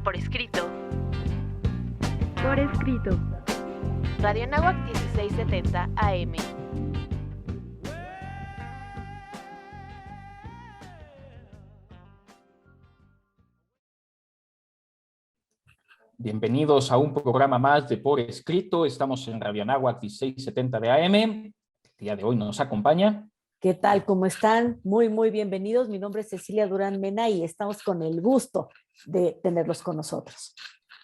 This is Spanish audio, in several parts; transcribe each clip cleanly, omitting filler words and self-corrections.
por escrito. Por escrito. Radio Anáhuac 1670 AM. Bienvenidos a un programa más de Por Escrito. Estamos en Radio Anáhuac 1670 de AM. El día de hoy nos acompaña. ¿Qué tal? ¿Cómo están? Muy bienvenidos. Mi nombre es Cecilia Durán Mena y estamos con el gusto de tenerlos con nosotros.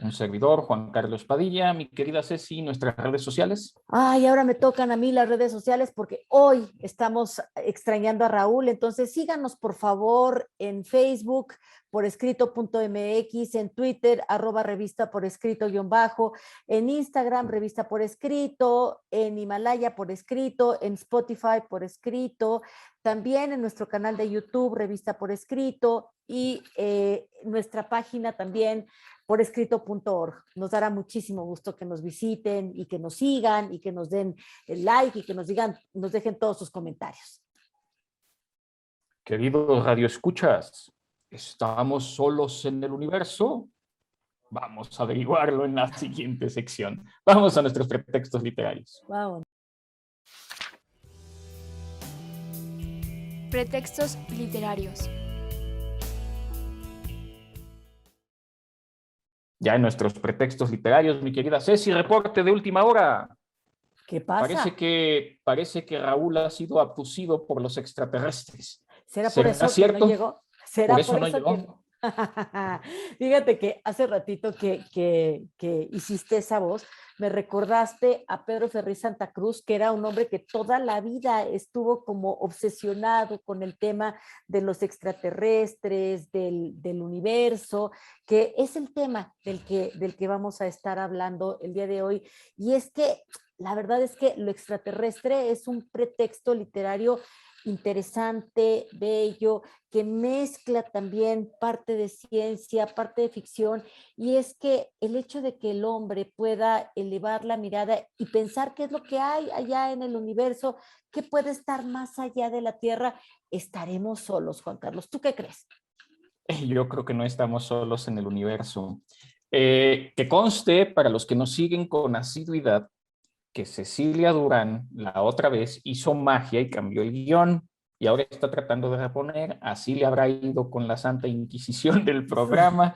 Un servidor, Juan Carlos Padilla. Mi querida Ceci, nuestras redes sociales. Ay, ahora me tocan a mí las redes sociales porque hoy estamos extrañando a Raúl. Entonces síganos por favor en Facebook, por escrito.mx, en Twitter, @revista por escrito _, en Instagram, revista por escrito, en Himalaya por escrito, en Spotify por escrito, también en nuestro canal de YouTube, revista por escrito, y nuestra página también, porescrito.org. Nos dará muchísimo gusto que nos visiten y que nos sigan y que nos den el like y que nos dejen todos sus comentarios. Queridos radioescuchas, ¿estamos solos en el universo? Vamos a averiguarlo en la siguiente sección. Vamos a nuestros pretextos literarios. Wow. Pretextos literarios. Ya en nuestros pretextos literarios, mi querida Ceci, reporte de última hora. ¿Qué pasa? Parece que Raúl ha sido abducido por los extraterrestres. ¿Será por eso cierto? que no llegó? ¿Será por eso no llegó? Fíjate que hace ratito que hiciste esa voz, me recordaste a Pedro Ferriz Santa Cruz, que era un hombre que toda la vida estuvo como obsesionado con el tema de los extraterrestres, del universo, que es el tema del que vamos a estar hablando el día de hoy. Y es que la verdad es que lo extraterrestre es un pretexto literario interesante, bello, que mezcla también parte de ciencia, parte de ficción, y es que el hecho de que el hombre pueda elevar la mirada y pensar qué es lo que hay allá en el universo, qué puede estar más allá de la Tierra, estaremos solos, Juan Carlos. ¿Tú qué crees? Yo creo que no estamos solos en el universo. Que conste, para los que nos siguen con asiduidad, que Cecilia Durán la otra vez hizo magia y cambió el guión y ahora está tratando de reponer. Así le habrá ido con la Santa Inquisición del programa.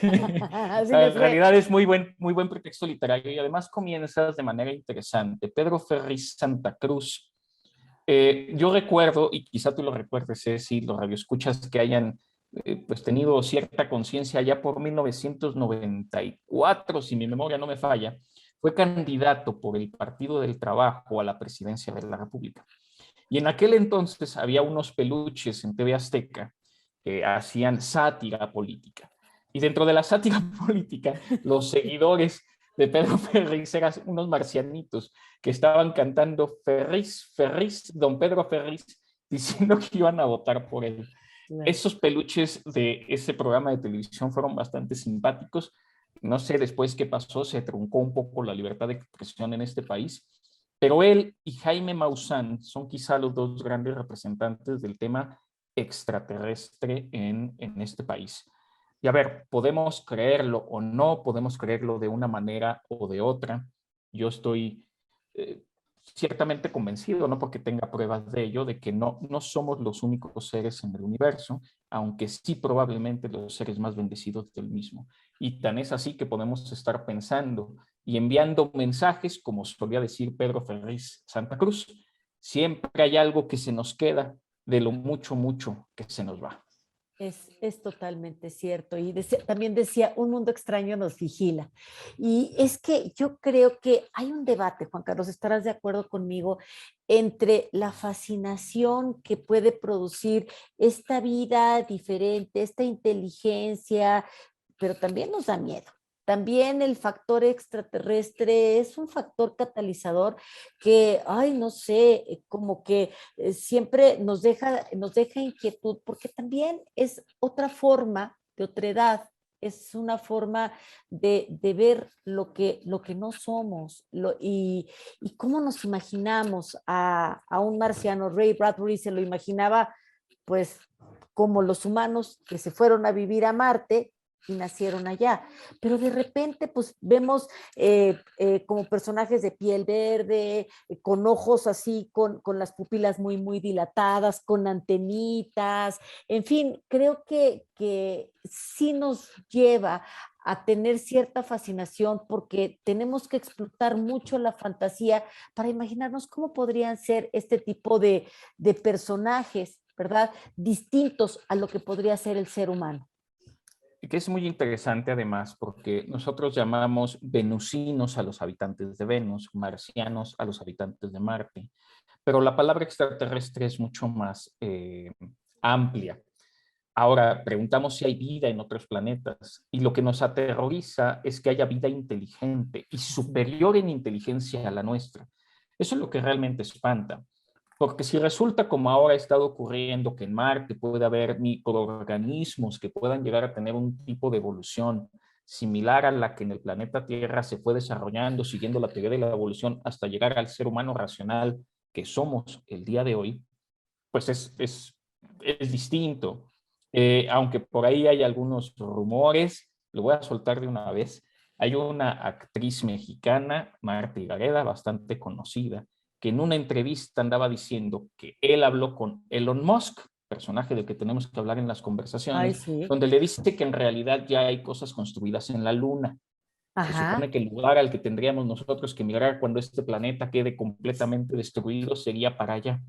En realidad es muy buen pretexto literario y además comienzas de manera interesante. Pedro Ferriz Santa Cruz. Yo recuerdo, y quizá tú lo recuerdes, Ceci, los radioescuchas que hayan pues tenido cierta conciencia ya por 1994, si mi memoria no me falla, fue candidato por el Partido del Trabajo a la presidencia de la República. Y en aquel entonces había unos peluches en TV Azteca que hacían sátira política. Y dentro de la sátira política, los seguidores de Pedro Ferriz eran unos marcianitos que estaban cantando Ferriz, don Pedro Ferriz, diciendo que iban a votar por él. Esos peluches de ese programa de televisión fueron bastante simpáticos. No sé después qué pasó, se truncó un poco la libertad de expresión en este país, pero él y Jaime Maussan son quizá los dos grandes representantes del tema extraterrestre en este país. Y a ver, podemos creerlo o no, podemos creerlo de una manera o de otra. Yo estoy ciertamente convencido, no porque tenga pruebas de ello, de que no somos los únicos seres en el universo, aunque sí probablemente los seres más bendecidos del mismo. Y tan es así que podemos estar pensando y enviando mensajes, como solía decir Pedro Ferriz Santa Cruz, siempre hay algo que se nos queda de lo mucho que se nos va. Es totalmente cierto. Y también decía, un mundo extraño nos vigila. Y es que yo creo que hay un debate, Juan Carlos, estarás de acuerdo conmigo, entre la fascinación que puede producir esta vida diferente, esta inteligencia, pero también nos da miedo. También el factor extraterrestre es un factor catalizador que, ay, no sé, como que siempre nos deja inquietud, porque también es otra forma de otredad, es una forma de ver lo que no somos y cómo nos imaginamos a un marciano. Ray Bradbury se lo imaginaba, pues, como los humanos que se fueron a vivir a Marte y nacieron allá. Pero de repente, pues vemos como personajes de piel verde, con ojos así, con las pupilas muy, muy dilatadas, con antenitas, en fin, creo que sí nos lleva a tener cierta fascinación porque tenemos que explotar mucho la fantasía para imaginarnos cómo podrían ser este tipo de personajes, ¿verdad? Distintos a lo que podría ser el ser humano. Y que es muy interesante además porque nosotros llamamos venusinos a los habitantes de Venus, marcianos a los habitantes de Marte, pero la palabra extraterrestre es mucho más amplia. Ahora, preguntamos si hay vida en otros planetas y lo que nos aterroriza es que haya vida inteligente y superior en inteligencia a la nuestra. Eso es lo que realmente espanta. Porque si resulta como ahora ha estado ocurriendo que en Marte puede haber microorganismos que puedan llegar a tener un tipo de evolución similar a la que en el planeta Tierra se fue desarrollando siguiendo la teoría de la evolución hasta llegar al ser humano racional que somos el día de hoy, pues es distinto. Aunque por ahí hay algunos rumores, lo voy a soltar de una vez. Hay una actriz mexicana, Marta Gareda, bastante conocida, que en una entrevista andaba diciendo que él habló con Elon Musk, personaje del que tenemos que hablar en las Ay, conversaciones, sí. donde le dice que en realidad ya hay cosas construidas en la Luna. Se supone Ajá. que el lugar al que tendríamos nosotros que migrar cuando este planeta quede completamente destruido sería para allá.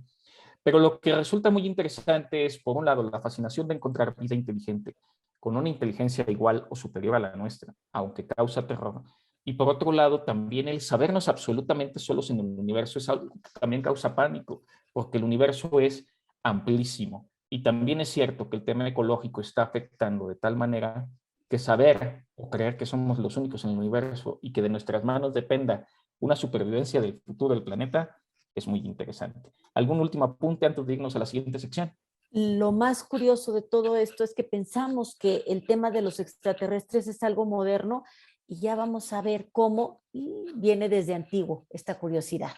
Pero lo que resulta muy interesante es, por un lado, la fascinación de encontrar vida inteligente con una inteligencia igual o superior a la nuestra, aunque causa terror. Y por otro lado, también el sabernos absolutamente solos en el universo es algo que también causa pánico, porque el universo es amplísimo. Y también es cierto que el tema ecológico está afectando de tal manera que saber o creer que somos los únicos en el universo y que de nuestras manos dependa una supervivencia del futuro del planeta es muy interesante. ¿Algún último apunte antes de irnos a la siguiente sección? Lo más curioso de todo esto es que pensamos que el tema de los extraterrestres es algo moderno y ya vamos a ver cómo viene desde antiguo esta curiosidad.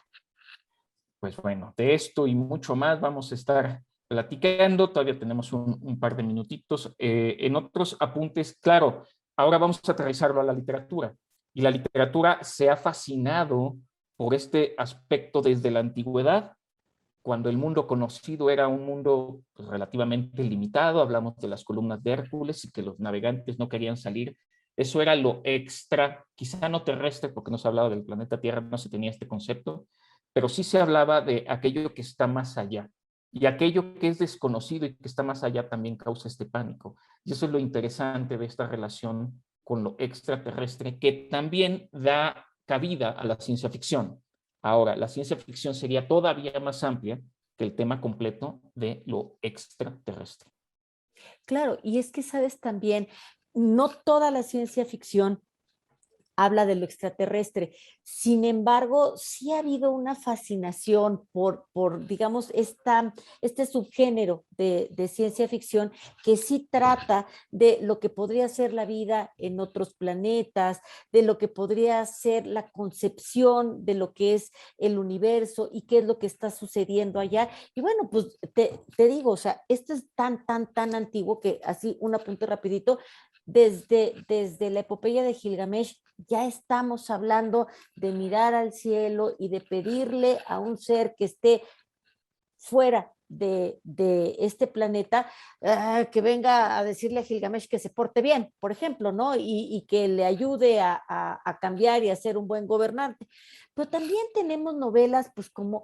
Pues bueno, de esto y mucho más vamos a estar platicando. Todavía tenemos un par de minutitos. En otros apuntes, claro, ahora vamos a aterrizarlo a la literatura. Y la literatura se ha fascinado por este aspecto desde la antigüedad, cuando el mundo conocido era un mundo pues, relativamente limitado. Hablamos de las columnas de Hércules y que los navegantes no querían salir. Eso era lo extra, quizá no terrestre, porque no se hablaba del planeta Tierra, no se tenía este concepto, pero sí se hablaba de aquello que está más allá. Y aquello que es desconocido y que está más allá también causa este pánico. Y eso es lo interesante de esta relación con lo extraterrestre, que también da cabida a la ciencia ficción. Ahora, la ciencia ficción sería todavía más amplia que el tema completo de lo extraterrestre. Claro, y es que sabes también, no toda la ciencia ficción habla de lo extraterrestre. Sin embargo, sí ha habido una fascinación por digamos, este subgénero de ciencia ficción que sí trata de lo que podría ser la vida en otros planetas, de lo que podría ser la concepción de lo que es el universo y qué es lo que está sucediendo allá. Y bueno, pues te digo, o sea, esto es tan antiguo que así un apunte rapidito, desde la epopeya de Gilgamesh ya estamos hablando de mirar al cielo y de pedirle a un ser que esté fuera de este planeta, que venga a decirle a Gilgamesh que se porte bien, por ejemplo, ¿no? Y que le ayude a cambiar y a ser un buen gobernante. Pero también tenemos novelas, pues como,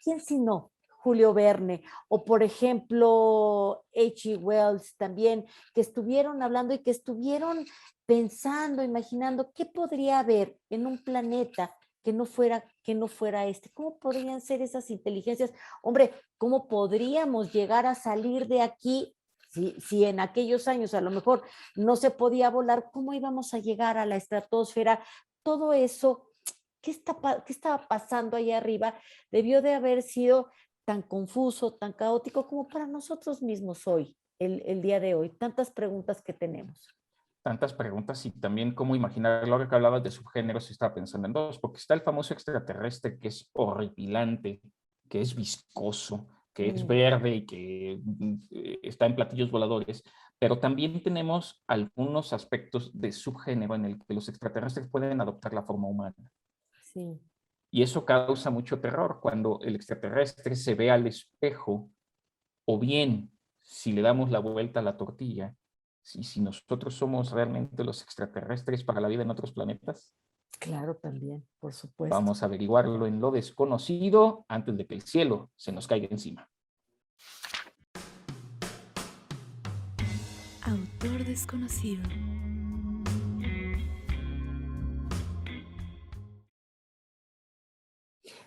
¿quién si no? Julio Verne, o por ejemplo, H.G. Wells también, que estuvieron hablando y que estuvieron pensando, imaginando qué podría haber en un planeta que no fuera este. ¿Cómo podrían ser esas inteligencias? Hombre, ¿cómo podríamos llegar a salir de aquí? Si en aquellos años a lo mejor no se podía volar, ¿cómo íbamos a llegar a la estratosfera? Todo eso, ¿qué estaba pasando allá arriba? Debió de haber sido tan confuso, tan caótico como para nosotros mismos hoy, el día de hoy. Tantas preguntas que tenemos. Tantas preguntas y también cómo imaginarlo. Ahora que hablabas de subgéneros, estaba pensando en dos, porque está el famoso extraterrestre que es horripilante, que es viscoso, que es verde y que está en platillos voladores, pero también tenemos algunos aspectos de subgénero en el que los extraterrestres pueden adoptar la forma humana. Sí. Y eso causa mucho terror cuando el extraterrestre se ve al espejo, o bien, si le damos la vuelta a la tortilla, si nosotros somos realmente los extraterrestres para la vida en otros planetas. Claro, también, por supuesto. Vamos a averiguarlo en lo desconocido antes de que el cielo se nos caiga encima. Autor desconocido.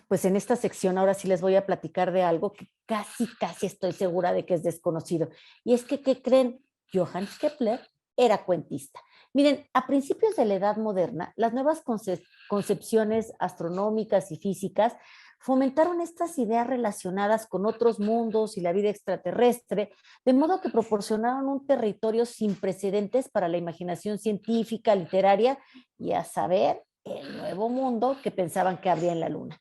Pues en esta sección ahora sí les voy a platicar de algo que casi estoy segura de que es desconocido. Y es que, ¿qué creen? Johannes Kepler era cuentista. Miren, a principios de la Edad Moderna, las nuevas concepciones astronómicas y físicas fomentaron estas ideas relacionadas con otros mundos y la vida extraterrestre, de modo que proporcionaron un territorio sin precedentes para la imaginación científica, literaria y, a saber, el nuevo mundo que pensaban que habría en la Luna.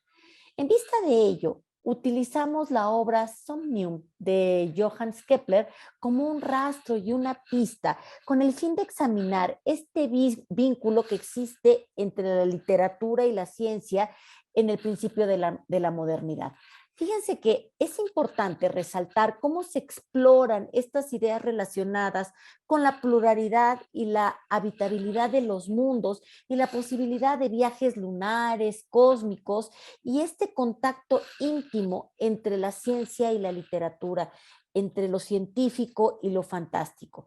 En vista de ello, utilizamos la obra Somnium de Johannes Kepler como un rastro y una pista con el fin de examinar este vínculo que existe entre la literatura y la ciencia en el principio de la modernidad. Fíjense que es importante resaltar cómo se exploran estas ideas relacionadas con la pluralidad y la habitabilidad de los mundos y la posibilidad de viajes lunares, cósmicos y este contacto íntimo entre la ciencia y la literatura, entre lo científico y lo fantástico.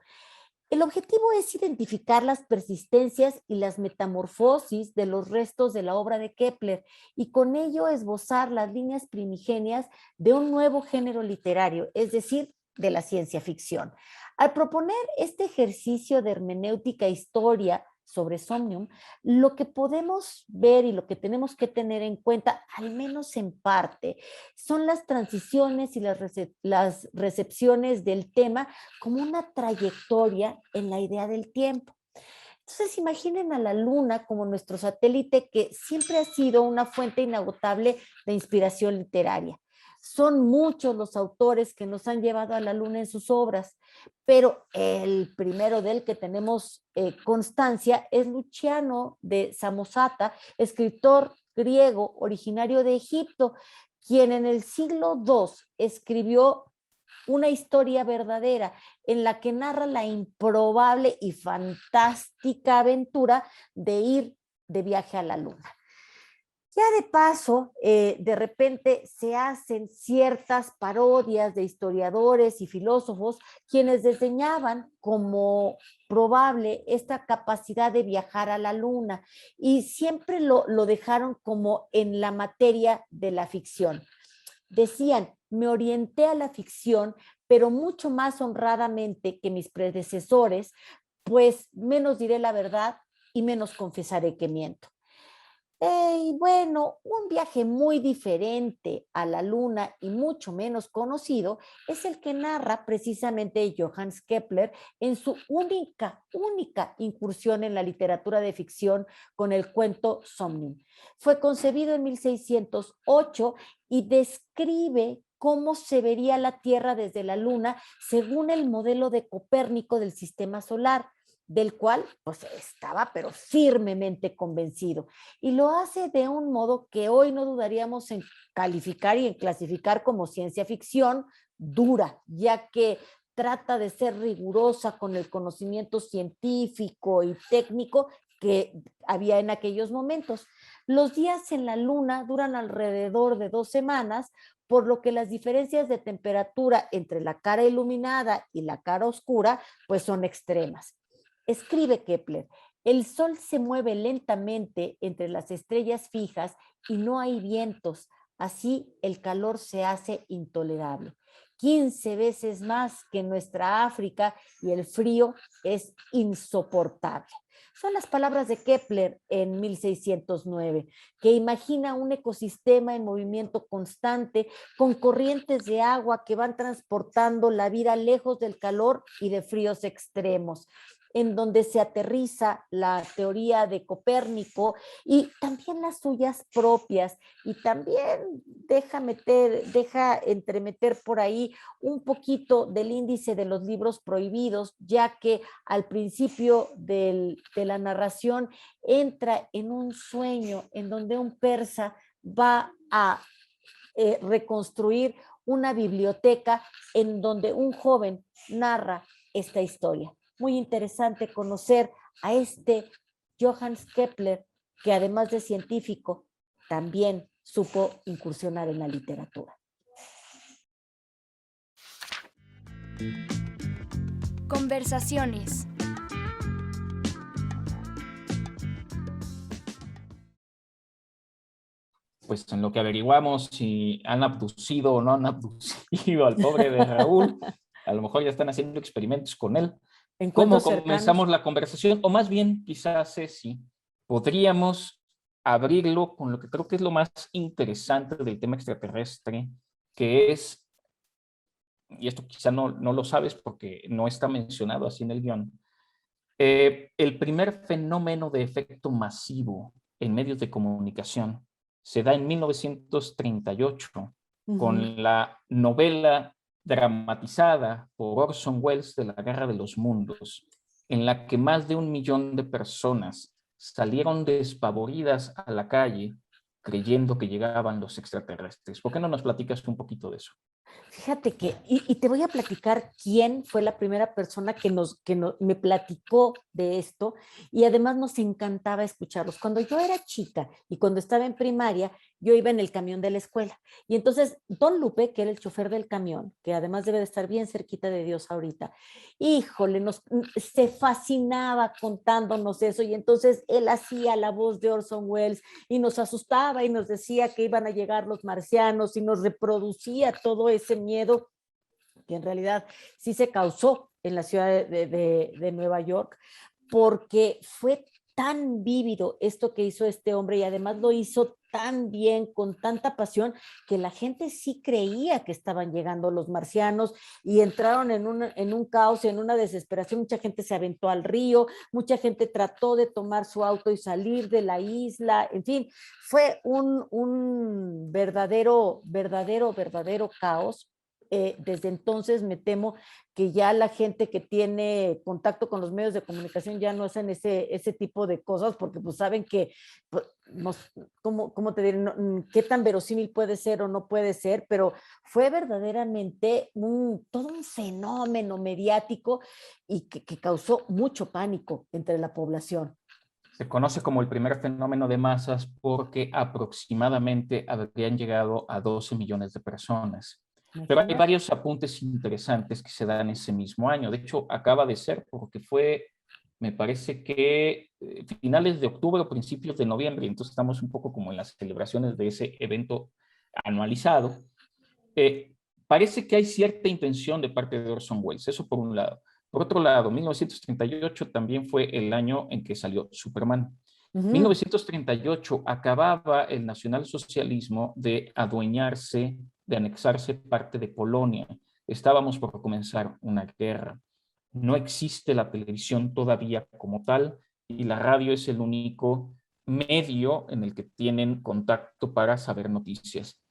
El objetivo es identificar las persistencias y las metamorfosis de los restos de la obra de Kepler y con ello esbozar las líneas primigenias de un nuevo género literario, es decir, de la ciencia ficción. Al proponer este ejercicio de hermenéutica e historia sobre Somnium, lo que podemos ver y lo que tenemos que tener en cuenta, al menos en parte, son las transiciones y las recepciones del tema como una trayectoria en la idea del tiempo. Entonces, imaginen a la Luna como nuestro satélite que siempre ha sido una fuente inagotable de inspiración literaria. Son muchos los autores que nos han llevado a la Luna en sus obras, pero el primero del que tenemos constancia es Luciano de Samosata, escritor griego originario de Egipto, quien en el siglo II escribió una historia verdadera en la que narra la improbable y fantástica aventura de ir de viaje a la Luna. Ya de paso, de repente se hacen ciertas parodias de historiadores y filósofos quienes desdeñaban como probable esta capacidad de viajar a la Luna y siempre lo dejaron como en la materia de la ficción. Decían, me orienté a la ficción, pero mucho más honradamente que mis predecesores, pues menos diré la verdad y menos confesaré que miento. Y bueno, un viaje muy diferente a la Luna y mucho menos conocido es el que narra precisamente Johannes Kepler en su única incursión en la literatura de ficción con el cuento Somnium. Fue concebido en 1608 y describe cómo se vería la Tierra desde la Luna según el modelo de Copérnico del sistema solar, del cual pues estaba pero firmemente convencido, y lo hace de un modo que hoy no dudaríamos en calificar y en clasificar como ciencia ficción dura, ya que trata de ser rigurosa con el conocimiento científico y técnico que había en aquellos momentos. Los días en la Luna duran alrededor de 2 semanas, por lo que las diferencias de temperatura entre la cara iluminada y la cara oscura pues son extremas. Escribe Kepler, el Sol se mueve lentamente entre las estrellas fijas y no hay vientos, así el calor se hace intolerable. 15 veces más que en nuestra África y el frío es insoportable. Son las palabras de Kepler en 1609, que imagina un ecosistema en movimiento constante con corrientes de agua que van transportando la vida lejos del calor y de fríos extremos. en donde se aterriza la teoría de Copérnico y también las suyas propias, y también deja entremeter por ahí un poquito del índice de los libros prohibidos, ya que al principio de la narración entra en un sueño en donde un persa va a reconstruir una biblioteca en donde un joven narra esta historia. Muy interesante conocer a este Johannes Kepler, que además de científico, también supo incursionar en la literatura. Conversaciones. Pues en lo que averiguamos si han abducido o no han abducido al pobre de Raúl, a lo mejor ya están haciendo experimentos con él. ¿Cómo comenzamos la conversación? O más bien, quizás, Ceci, podríamos abrirlo con lo que creo que es lo más interesante del tema extraterrestre, que es, y esto quizá no lo sabes porque no está mencionado así en el guión, el primer fenómeno de efecto masivo en medios de comunicación se da en 1938 con la novela dramatizada por Orson Welles de La Guerra de los Mundos, en la que más de 1 millón de personas salieron despavoridas a la calle creyendo que llegaban los extraterrestres. ¿Por qué no nos platicas un poquito de eso? Fíjate que, y te voy a platicar quién fue la primera persona que me platicó de esto, y además nos encantaba escucharlos. Cuando yo era chica y cuando estaba en primaria, yo iba en el camión de la escuela, y entonces Don Lupe, que era el chofer del camión, que además debe de estar bien cerquita de Dios ahorita, híjole, se fascinaba contándonos eso, y entonces él hacía la voz de Orson Welles y nos asustaba y nos decía que iban a llegar los marcianos y nos reproducía todo ese miedo que en realidad sí se causó en la ciudad de Nueva York, porque fue tan vívido esto que hizo este hombre, y además lo hizo tan bien, con tanta pasión, que la gente sí creía que estaban llegando los marcianos, y entraron en un caos, en una desesperación. Mucha gente se aventó al río, mucha gente trató de tomar su auto y salir de la isla, en fin, fue un verdadero caos. Desde entonces me temo que ya la gente que tiene contacto con los medios de comunicación ya no hacen ese tipo de cosas, porque pues saben que, pues, ¿cómo te diré? Qué tan verosímil puede ser o no puede ser, pero fue verdaderamente todo un fenómeno mediático, y que causó mucho pánico entre la población. Se conoce como el primer fenómeno de masas porque aproximadamente habrían llegado a 12 millones de personas. Pero hay varios apuntes interesantes que se dan ese mismo año. De hecho, acaba de ser porque fue, me parece que finales de octubre o principios de noviembre. Entonces estamos un poco como en las celebraciones de ese evento anualizado. Parece que hay cierta intención de parte de Orson Welles, eso por un lado. Por otro lado, 1938 también fue el año en que salió Superman. 1938 acababa el nacionalsocialismo de adueñarse, de anexarse parte de Polonia. Estábamos por comenzar una guerra. No existe la televisión todavía como tal, y la radio es el único medio en el que tienen contacto para saber noticias.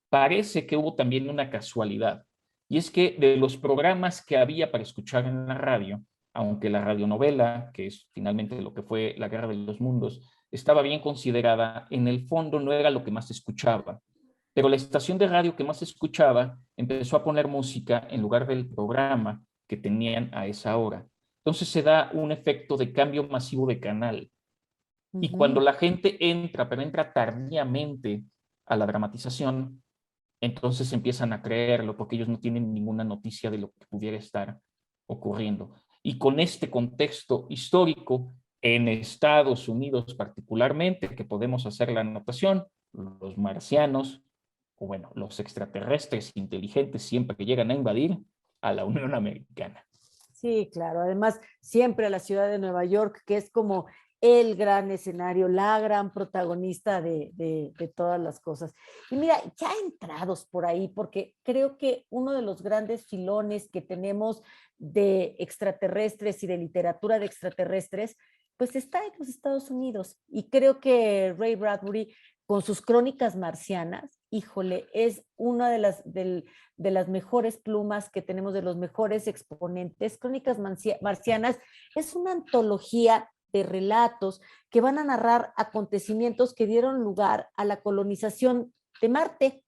Parece que hubo también una casualidad, y es que de los programas que había para escuchar en la radio, aunque la radionovela, que es finalmente lo que fue La Guerra de los Mundos, estaba bien considerada, en el fondo no era lo que más se escuchaba. Pero la estación de radio que más se escuchaba empezó a poner música en lugar del programa que tenían a esa hora. Entonces se da un efecto de cambio masivo de canal. Y cuando la gente entra, pero entra tardíamente a la dramatización, entonces empiezan a creerlo porque ellos no tienen ninguna noticia de lo que pudiera estar ocurriendo. Y con este contexto histórico, en Estados Unidos particularmente, que podemos hacer la anotación, los marcianos, o bueno, los extraterrestres inteligentes siempre que llegan a invadir a la Unión Americana. Sí, claro. Además, siempre a la ciudad de Nueva York, que es como el gran escenario, la gran protagonista de todas las cosas. Y mira, ya entrados por ahí, porque creo que uno de los grandes filones que tenemos de extraterrestres y de literatura de extraterrestres, pues está en los Estados Unidos. Y creo que Ray Bradbury, con sus crónicas marcianas, híjole, es una de las mejores plumas que tenemos, de los mejores exponentes. Crónicas marcianas es una antología de relatos que van a narrar acontecimientos que dieron lugar a la colonización de Marte.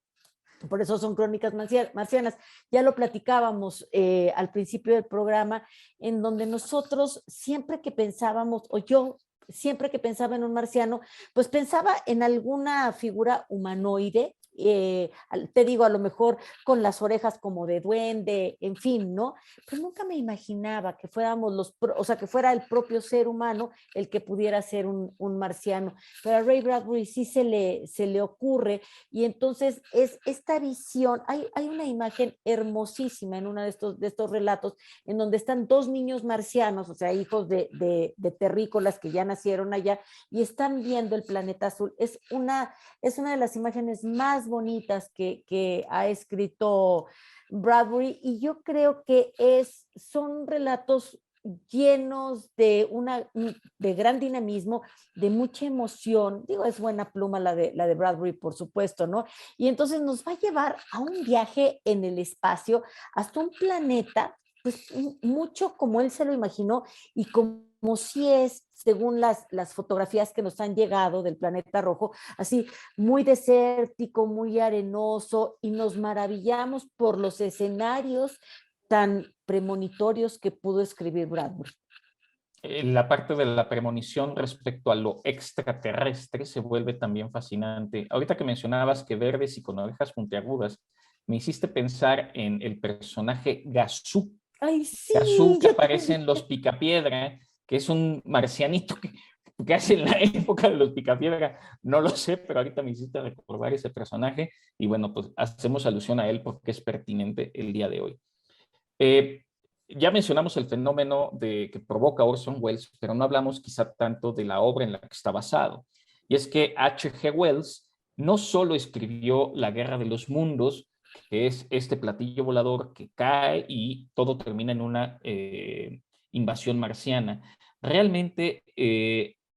Por eso son crónicas marcianas. Ya lo platicábamos al principio del programa, en donde nosotros siempre que pensábamos, o yo siempre que pensaba en un marciano, pues pensaba en alguna figura humanoide, te digo, a lo mejor con las orejas como de duende, en fin, ¿no? Pero nunca me imaginaba que fuéramos o sea, que fuera el propio ser humano el que pudiera ser un marciano. Pero a Ray Bradbury sí se le ocurre, y entonces es esta visión. Hay una imagen hermosísima en uno de estos relatos, en donde están dos niños marcianos, o sea, hijos de terrícolas que ya nacieron allá, y están viendo el planeta azul. Es una de las imágenes más bonitas que ha escrito Bradbury, y yo creo que son relatos llenos de gran dinamismo, de mucha emoción. Digo, es buena pluma la de Bradbury, por supuesto, ¿no? Y entonces nos va a llevar a un viaje en el espacio hasta un planeta, pues mucho como él se lo imaginó, y como si es, según las fotografías que nos han llegado del planeta rojo, así muy desértico, muy arenoso, y nos maravillamos por los escenarios tan premonitorios que pudo escribir Bradbury. La parte de la premonición respecto a lo extraterrestre se vuelve también fascinante. Ahorita que mencionabas que verdes y con orejas puntiagudas, me hiciste pensar en el personaje Gazú. Ay, sí. Gazú, que aparece en Los Picapiedra, que es un marcianito que hace en la época de Los Picapiedra, no lo sé, pero ahorita me hiciste recordar ese personaje, y bueno, pues hacemos alusión a él porque es pertinente el día de hoy. Ya mencionamos el fenómeno que provoca Orson Welles, pero no hablamos quizá tanto de la obra en la que está basado. Y es que H.G. Wells no solo escribió La Guerra de los Mundos, que es este platillo volador que cae y todo termina en una invasión marciana. Realmente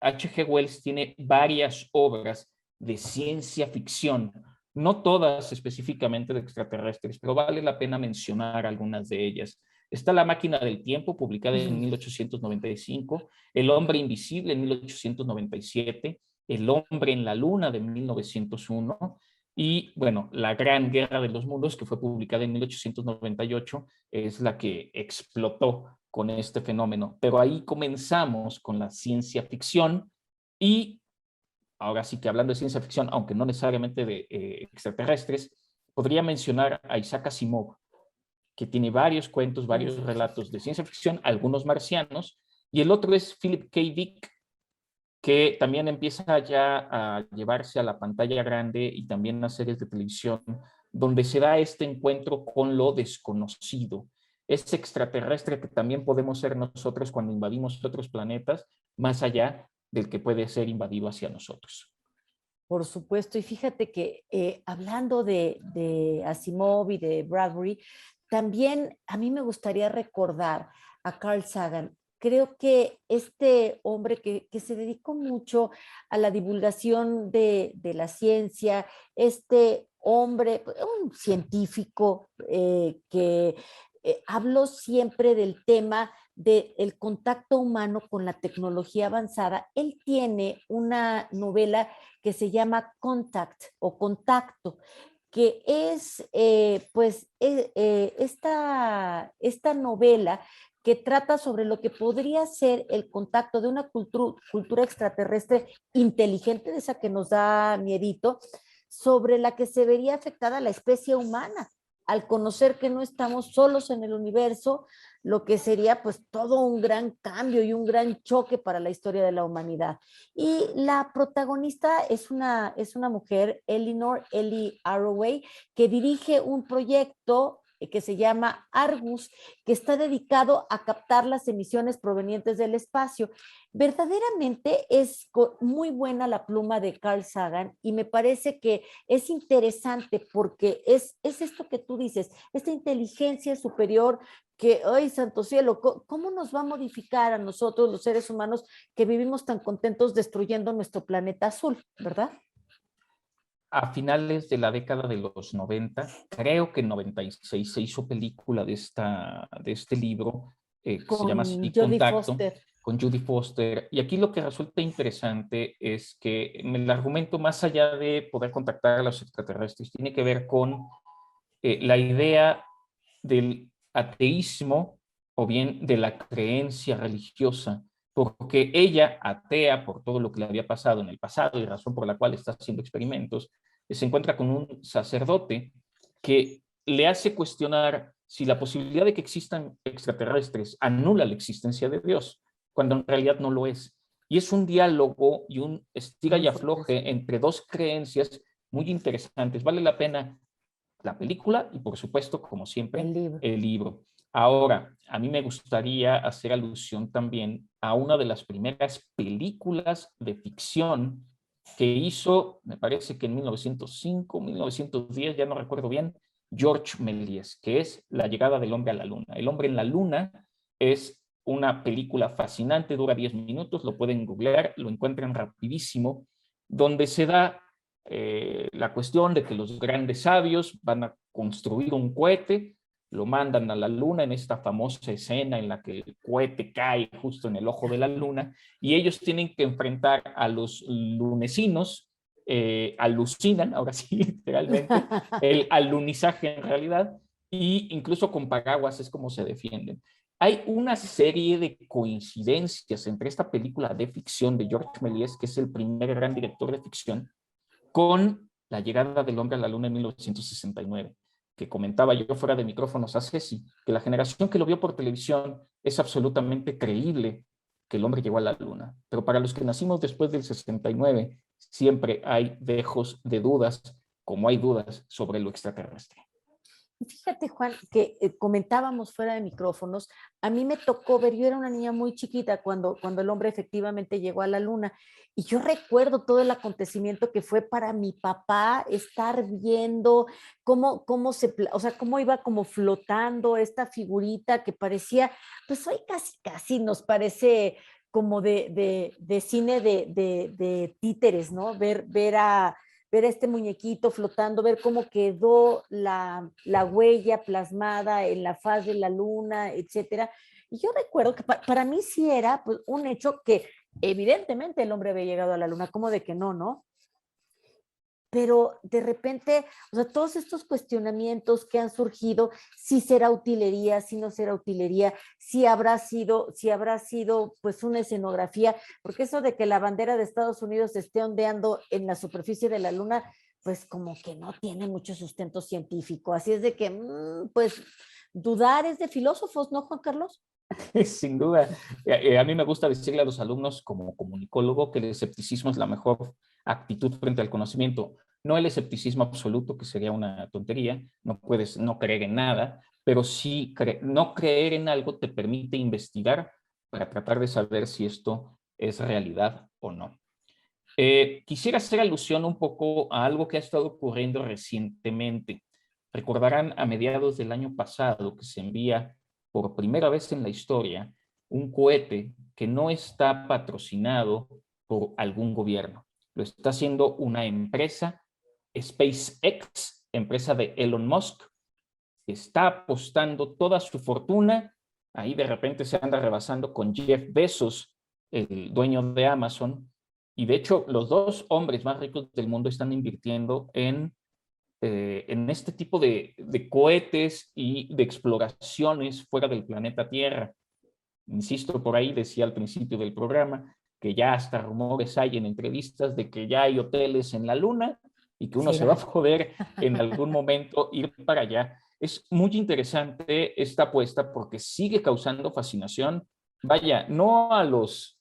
H.G. Wells tiene varias obras de ciencia ficción, no todas específicamente de extraterrestres, pero vale la pena mencionar algunas de ellas. Está La Máquina del Tiempo, publicada en 1895, El Hombre Invisible en 1897, El Hombre en la Luna de 1901, y bueno, La Gran Guerra de los Mundos, que fue publicada en 1898, es la que explotó con este fenómeno. Pero ahí comenzamos con la ciencia ficción, y ahora sí que hablando de ciencia ficción, aunque no necesariamente de extraterrestres, podría mencionar a Isaac Asimov, que tiene varios cuentos, varios relatos de ciencia ficción, algunos marcianos, y el otro es Philip K. Dick, que también empieza ya a llevarse a la pantalla grande y también a series de televisión, donde se da este encuentro con lo desconocido, ese extraterrestre que también podemos ser nosotros cuando invadimos otros planetas, más allá del que puede ser invadido hacia nosotros. Por supuesto, y fíjate que hablando de Asimov y de Bradbury, también a mí me gustaría recordar a Carl Sagan. Creo que este hombre que se dedicó mucho a la divulgación de la ciencia, este hombre, un científico que habló siempre del tema del contacto humano con la tecnología avanzada. Él tiene una novela que se llama Contact o Contacto, que es esta novela que trata sobre lo que podría ser el contacto de una cultura extraterrestre inteligente, de esa que nos da miedito, sobre la que se vería afectada la especie humana, al conocer que no estamos solos en el universo, lo que sería pues todo un gran cambio y un gran choque para la historia de la humanidad. Y la protagonista es una mujer, Eleanor Ellie Arroway, que dirige un proyecto que se llama Argus, que está dedicado a captar las emisiones provenientes del espacio. Verdaderamente es muy buena la pluma de Carl Sagan y me parece que es interesante porque es esto que tú dices, esta inteligencia superior que, ay, santo cielo, ¿cómo nos va a modificar a nosotros los seres humanos que vivimos tan contentos destruyendo nuestro planeta azul, ¿verdad? A finales de la década de los 90, creo que en 96 se hizo película de este libro, que se llama Con así, Jodie Contacto, Foster. con Judy Foster. Y aquí lo que resulta interesante es que el argumento, más allá de poder contactar a los extraterrestres, tiene que ver con la idea del ateísmo o bien de la creencia religiosa, porque ella, atea por todo lo que le había pasado en el pasado y razón por la cual está haciendo experimentos, se encuentra con un sacerdote que le hace cuestionar si la posibilidad de que existan extraterrestres anula la existencia de Dios, cuando en realidad no lo es. Y es un diálogo y un estira y afloje entre dos creencias muy interesantes. Vale la pena la película y, por supuesto, como siempre, El libro. el libro. Ahora, a mí me gustaría hacer alusión también a una de las primeras películas de ficción que hizo, me parece que en 1905, 1910, ya no recuerdo bien, George Méliès, que es La llegada del hombre a la luna. El hombre en la luna es una película fascinante, dura 10 minutos, lo pueden googlear, lo encuentran rapidísimo, donde se da la cuestión de que los grandes sabios van a construir un cohete, lo mandan a la luna en esta famosa escena en la que el cohete cae justo en el ojo de la luna y ellos tienen que enfrentar a los lunesinos, alucinan, ahora sí, literalmente, el alunizaje en realidad, y incluso con paraguas es como se defienden. Hay una serie de coincidencias entre esta película de ficción de George Méliès, que es el primer gran director de ficción, con la llegada del hombre a la luna en 1969, que comentaba yo fuera de micrófonos a Ceci, que la generación que lo vio por televisión es absolutamente creíble que el hombre llegó a la luna, pero para los que nacimos después del 69, siempre hay dejos de dudas, como hay dudas sobre lo extraterrestre. Fíjate, Juan, que comentábamos fuera de micrófonos, a mí me tocó ver, yo era una niña muy chiquita cuando el hombre efectivamente llegó a la luna, y yo recuerdo todo el acontecimiento que fue para mi papá estar viendo o sea, cómo iba como flotando esta figurita que parecía, pues hoy casi nos parece como de cine de títeres, ¿no? Ver a este muñequito flotando, ver cómo quedó la huella plasmada en la faz de la luna, etcétera. Y yo recuerdo que para mí sí era pues, un hecho que evidentemente el hombre había llegado a la luna, como de que no, ¿no? Pero de repente, o sea, todos estos cuestionamientos que han surgido, si será utilería, si no será utilería, si habrá sido pues una escenografía, porque eso de que la bandera de Estados Unidos esté ondeando en la superficie de la luna, pues como que no tiene mucho sustento científico. Así es de que, pues, dudar es de filósofos, ¿no, Juan Carlos? Sin duda. A mí me gusta decirle a los alumnos como comunicólogo que el escepticismo es la mejor actitud frente al conocimiento. No el escepticismo absoluto, que sería una tontería, no puedes no creer en nada, pero sí no creer en algo te permite investigar para tratar de saber si esto es realidad o no. Quisiera hacer alusión un poco a algo que ha estado ocurriendo recientemente. Recordarán a mediados del año pasado que se envía por primera vez en la historia un cohete que no está patrocinado por algún gobierno. Lo está haciendo una empresa, SpaceX, empresa de Elon Musk, que está apostando toda su fortuna. Ahí de repente se anda rebasando con Jeff Bezos, el dueño de Amazon. Y de hecho, los dos hombres más ricos del mundo están invirtiendo en este tipo de cohetes y de exploraciones fuera del planeta Tierra. Insisto, por ahí decía al principio del programa que ya hasta rumores hay en entrevistas de que ya hay hoteles en la Luna y que uno se va a poder en algún momento ir para allá. Es muy interesante esta apuesta porque sigue causando fascinación. Vaya, no a los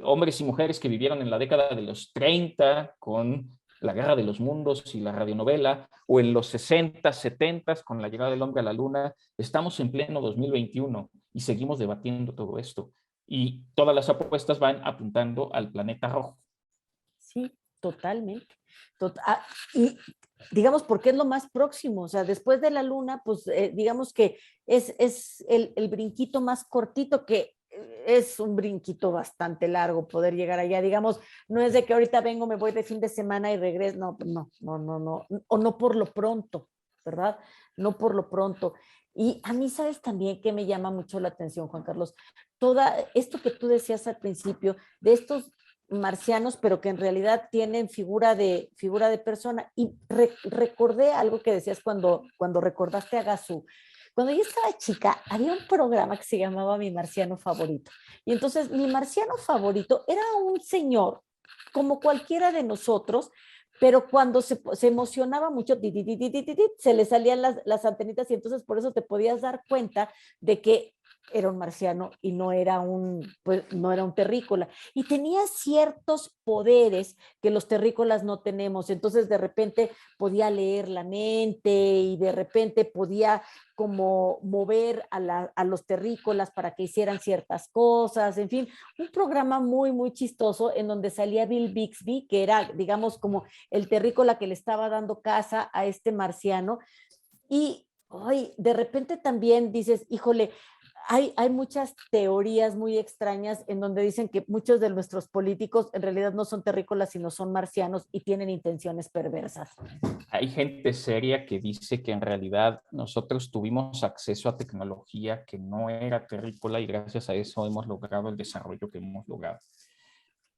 hombres y mujeres que vivieron en la década de los 30 con La Guerra de los Mundos y la radionovela, o en los 60, 70 con la llegada del hombre a la luna. Estamos en pleno 2021 y seguimos debatiendo todo esto. Y todas las apuestas van apuntando al planeta rojo. Sí, totalmente. Y digamos, porque es lo más próximo, o sea, después de la luna, pues digamos que es el brinquito más cortito, que es un brinquito bastante largo poder llegar allá, digamos, no es de que ahorita vengo, me voy de fin de semana y regreso, no, o no por lo pronto, ¿verdad? No por lo pronto. Y a mí, ¿sabes también que me llama mucho la atención, Juan Carlos? Toda esto que tú decías al principio, de estos marcianos, pero que en realidad tienen figura de persona. Y recordé algo que decías cuando recordaste a Gazú. Cuando yo estaba chica, había un programa que se llamaba Mi Marciano Favorito. Y entonces mi marciano favorito era un señor, como cualquiera de nosotros, pero cuando se emocionaba mucho, se le salían las antenitas, y entonces por eso te podías dar cuenta de que era un marciano y pues, no era un terrícola. Y tenía ciertos poderes que los terrícolas no tenemos. Entonces de repente podía leer la mente y de repente podía como mover a los terrícolas para que hicieran ciertas cosas. En fin, un programa muy, muy chistoso en donde salía Bill Bixby, que era, digamos, como el terrícola que le estaba dando casa a este marciano. Y hoy de repente también dices, híjole, hay muchas teorías muy extrañas en donde dicen que muchos de nuestros políticos en realidad no son terrícolas, sino son marcianos y tienen intenciones perversas. Hay gente seria que dice que en realidad nosotros tuvimos acceso a tecnología que no era terrícola y gracias a eso hemos logrado el desarrollo que hemos logrado.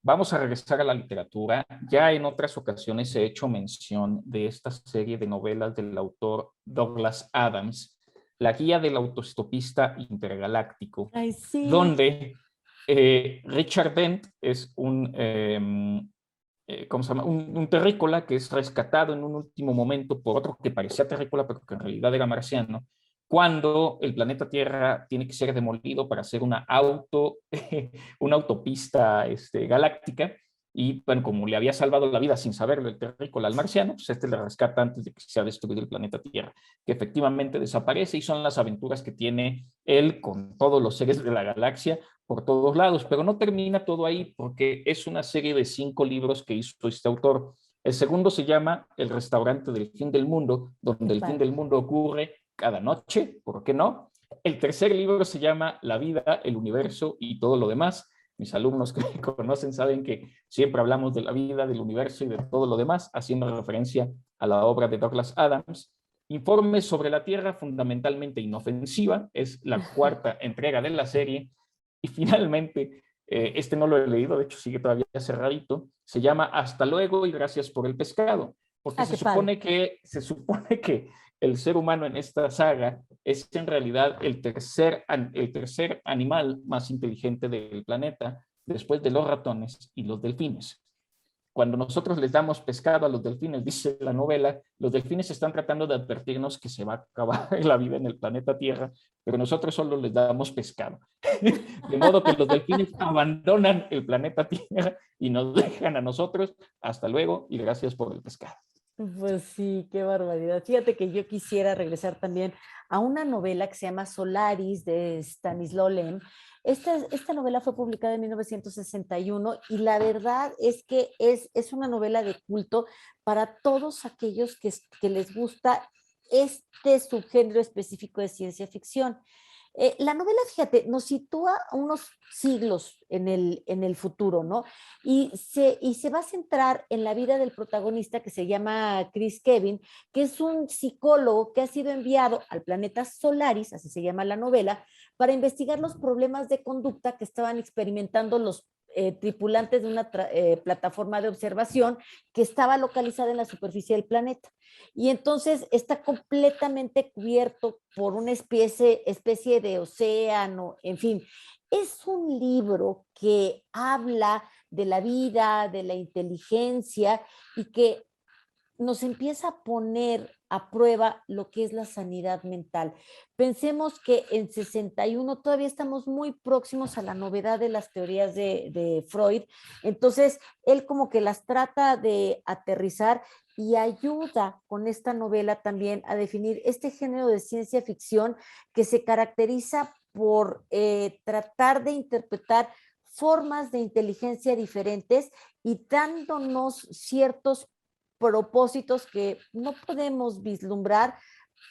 Vamos a regresar a la literatura. Ya en otras ocasiones he hecho mención de esta serie de novelas del autor Douglas Adams, La guía del autoestopista intergaláctico, Ay, sí. donde Richard Dent es ¿cómo se llama? Un terrícola que es rescatado en un último momento por otro que parecía terrícola, pero que en realidad era marciano, cuando el planeta Tierra tiene que ser demolido para hacer una autopista galáctica. Y bueno, como le había salvado la vida sin saberlo el terrícola al marciano, pues le rescata antes de que se ha destruido el planeta Tierra, que efectivamente desaparece, y son las aventuras que tiene él con todos los seres de la galaxia por todos lados. Pero no termina todo ahí, porque es una serie de 5 libros que hizo este autor. El segundo se llama El restaurante del fin del mundo, donde el fin del mundo ocurre cada noche, ¿por qué no? El tercer libro se llama La vida, el universo y todo lo demás. Mis alumnos que me conocen saben que siempre hablamos de la vida, del universo y de todo lo demás, haciendo referencia a la obra de Douglas Adams. Informes sobre la Tierra, fundamentalmente inofensiva, es la 4ª entrega de la serie. Y finalmente, este no lo he leído, de hecho sigue todavía cerradito, se llama Hasta luego y gracias por el pescado, porque se supone que el ser humano en esta saga es en realidad el tercer animal más inteligente del planeta, después de los ratones y los delfines. Cuando nosotros les damos pescado a los delfines, dice la novela, los delfines están tratando de advertirnos que se va a acabar la vida en el planeta Tierra, pero nosotros solo les damos pescado. De modo que los delfines abandonan el planeta Tierra y nos dejan a nosotros. Hasta luego y gracias por el pescado. Pues sí, qué barbaridad. Fíjate que yo quisiera regresar también a una novela que se llama Solaris de Stanislaw Lem. Esta novela fue publicada en 1961 y la verdad es que es una novela de culto para todos aquellos que les gusta este subgénero específico de ciencia ficción. La novela, fíjate, nos sitúa unos siglos en el futuro, ¿no? Y se va a centrar en la vida del protagonista, que se llama Chris Kevin, que es un psicólogo que ha sido enviado al planeta Solaris, así se llama la novela, para investigar los problemas de conducta que estaban experimentando los tripulantes de una plataforma de observación que estaba localizada en la superficie del planeta. Y entonces está completamente cubierto por una especie de océano, en fin. Es un libro que habla de la vida, de la inteligencia y que nos empieza a poner a prueba lo que es la sanidad mental. Pensemos que en 61 todavía estamos muy próximos a la novedad de las teorías de Freud, entonces él como que las trata de aterrizar y ayuda con esta novela también a definir este género de ciencia ficción que se caracteriza por tratar de interpretar formas de inteligencia diferentes y dándonos ciertos propósitos que no podemos vislumbrar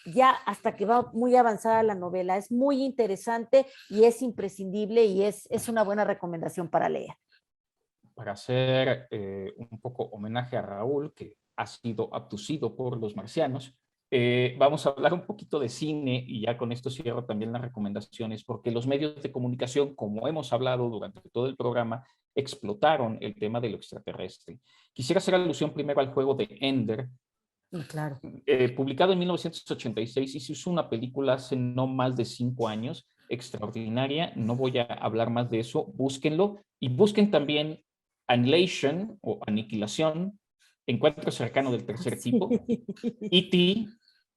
ya hasta que va muy avanzada la novela. Es muy interesante y es imprescindible y es una buena recomendación para leer. Para hacer un poco homenaje a Raúl, que ha sido abducido por los marcianos, vamos a hablar un poquito de cine y ya con esto cierro también las recomendaciones, porque los medios de comunicación, como hemos hablado durante todo el programa, explotaron el tema de lo extraterrestre. Quisiera hacer alusión primero al juego de Ender, Claro. publicado en 1986 y se hizo una película hace no más de 5 años, extraordinaria. No voy a hablar más de eso, búsquenlo y busquen también Annihilation o Aniquilación, Encuentro cercano del tercer tipo, E.T.,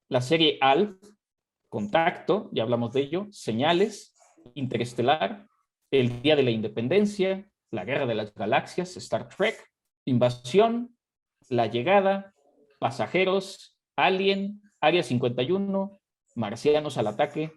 la serie Alf, Contacto, ya hablamos de ello, Señales, Interestelar, El Día de la Independencia, La Guerra de las Galaxias, Star Trek, Invasión, La Llegada, Pasajeros, Alien, Área 51, Marcianos al Ataque.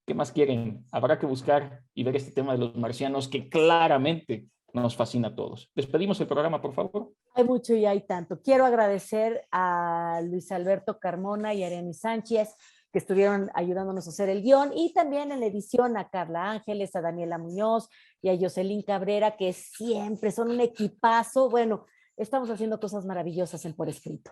¿Qué más quieren? Habrá que buscar y ver este tema de los marcianos que claramente nos fascina a todos. Despedimos el programa, por favor. Hay mucho y hay tanto. Quiero agradecer a Luis Alberto Carmona y a Ariani Sánchez, que estuvieron ayudándonos a hacer el guión, y también en la edición a Carla Ángeles, a Daniela Muñoz y a Jocelyn Cabrera, que siempre son un equipazo. Bueno, estamos haciendo cosas maravillosas en Por Escrito.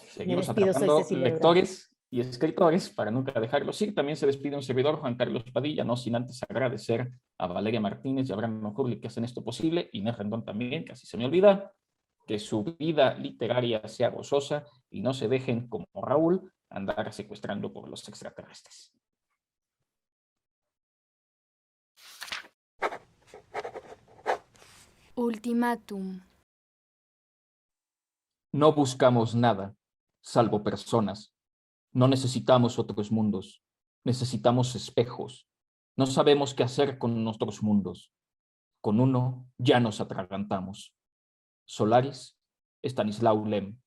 Seguimos despido, soy atrapando Cecilia lectores y escritores para nunca dejarlos ir. También se despide un servidor, Juan Carlos Padilla, no sin antes agradecer a Valeria Martínez y a Abraham Nojurli que hacen esto posible, Inés Rendón también, casi se me olvida. Que su vida literaria sea gozosa y no se dejen, como Raúl, andar secuestrando por los extraterrestres. Ultimátum. No buscamos nada, salvo personas. No necesitamos otros mundos. Necesitamos espejos. No sabemos qué hacer con nuestros mundos. Con uno ya nos atragantamos. Solaris, Estanislao Lem.